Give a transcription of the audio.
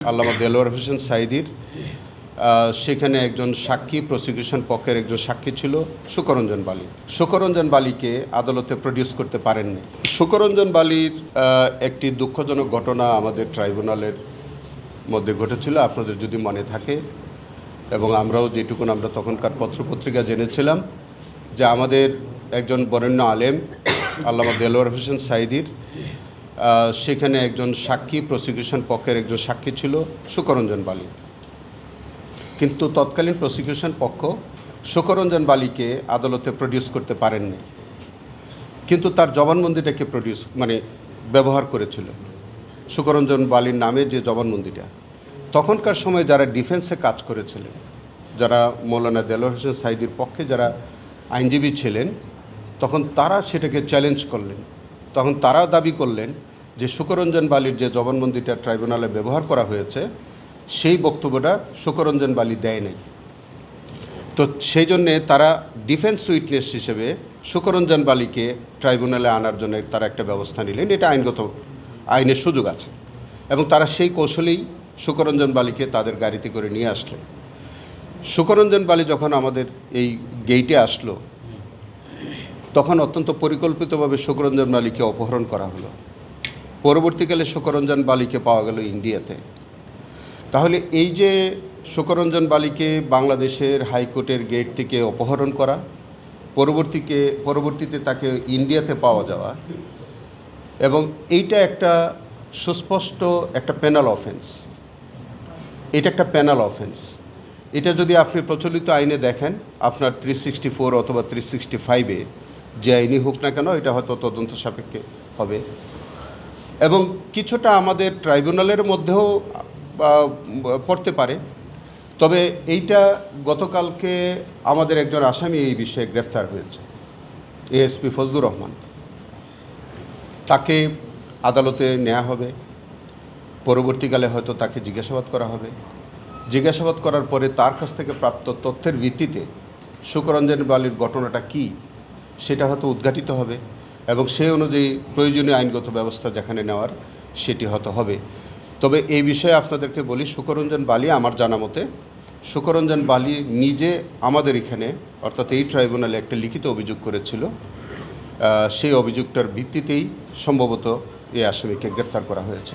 আল্লামা দেলোয়ার হোসেন সাঈদীর সেখানে একজন সাক্ষী, প্রসিকিউশন পক্ষের একজন সাক্ষী ছিল শুকরঞ্জন বালি। শুকরঞ্জন বালিকে আদালতে প্রডিউস করতে পারেননি। শুকরঞ্জন বালির একটি দুঃখজনক ঘটনা আমাদের ট্রাইব্যুনালের মধ্যে ঘটেছিল, আপনাদের যদি মনে থাকে, এবং আমরাও যেটুকুন আমরা তখনকার পত্রপত্রিকা জেনেছিলাম যে আমাদের একজন বরেণ্য আলেম আল্লামা দেলোয়ার হোসেন সাঈদীর সেখানে একজন সাক্ষী, প্রসিকিউশন পক্ষের একজন সাক্ষী ছিল শুকরঞ্জন বালি। কিন্তু তৎকালীন প্রসিকিউশন পক্ষ শুকরঞ্জন বালিকে আদালতে প্রডিউস করতে পারেননি, কিন্তু তার জবানবন্দিটাকে ব্যবহার করেছিল। শুকরঞ্জন বালির নামে যে জবানবন্দিটা, তখনকার সময় যারা ডিফেন্সে কাজ করেছিলেন, যারা মৌলানা দেলোয়ার হোসেন সাঈদীর পক্ষে যারা আইনজীবী ছিলেন, তখন তারা সেটাকে চ্যালেঞ্জ করলেন। তখন তারা দাবি করলেন যে শুকরঞ্জন বালির যে জবানবন্দিটা ট্রাইব্যুনালে ব্যবহার করা হয়েছে, সেই বক্তব্যটা শুকরঞ্জন বালি দেয় নাই। তো সেই জন্যে তারা ডিফেন্স উইটনেস হিসেবে শুকরঞ্জন বালিকে ট্রাইব্যুনালে আনার জন্য তারা একটা ব্যবস্থা নিলেন। এটা আইনের সুযোগ আছে, এবং তারা সেই কৌশলেই শুকরঞ্জন বালিকে তাদের গাড়িতে করে নিয়ে আসলেন। শুকরঞ্জন বালি যখন আমাদের এই গেইটে আসলো, তখন অত্যন্ত পরিকল্পিতভাবে শুকরঞ্জন বালিকে অপহরণ করা হলো। পরবর্তীকালে শুকরঞ্জন বালিকে পাওয়া গেল ইন্ডিয়াতে। তাহলে এই যে শুকরঞ্জন বালিকে বাংলাদেশের হাইকোর্টের গেট থেকে অপহরণ করা, পরবর্তীতে তাকে ইন্ডিয়াতে পাওয়া যাওয়া, এবং এইটা একটা সুস্পষ্ট একটা পেনাল অফেন্স। এটা একটা পেনাল অফেন্স। এটা যদি আপনি প্রচলিত আইনে দেখেন, আপনার 364 অথবা 365-এ যে আইনই হোক না কেন, এটা হয়তো তদন্ত সাপেক্ষে হবে, এবং কিছুটা আমাদের ট্রাইব্যুনালের মধ্যেও পড়তে পারে। তবে এইটা গতকালকে আমাদের একজন আসামি এই বিষয়ে গ্রেফতার হয়েছে, এএসপি ফজলুর রহমান। তাকে আদালতে নেওয়া হবে, পরবর্তীকালে হয়তো তাকে জিজ্ঞাসাবাদ করা হবে। জিজ্ঞাসাবাদ করার পরে তার কাছ থেকে প্রাপ্ত তথ্যের ভিত্তিতে শুকরঞ্জন বালির ঘটনাটা কী, সেটা হয়তো উদ্ঘাটিত হবে, এবং সেই অনুযায়ী প্রয়োজনীয় আইনগত ব্যবস্থা যেখানে নেওয়ার সেটি হয়তো হবে। তবে এই বিষয়ে আপনাদেরকে বলি, শুকরঞ্জন বালি, আমার জানা মতে শুকরঞ্জন বালি নিজে আমাদের এখানে, অর্থাৎ এই ট্রাইব্যুনালে একটা লিখিত অভিযোগ করেছিল। সেই অভিযোগটার ভিত্তিতেই সম্ভবত এই আসামিকে গ্রেফতার করা হয়েছে।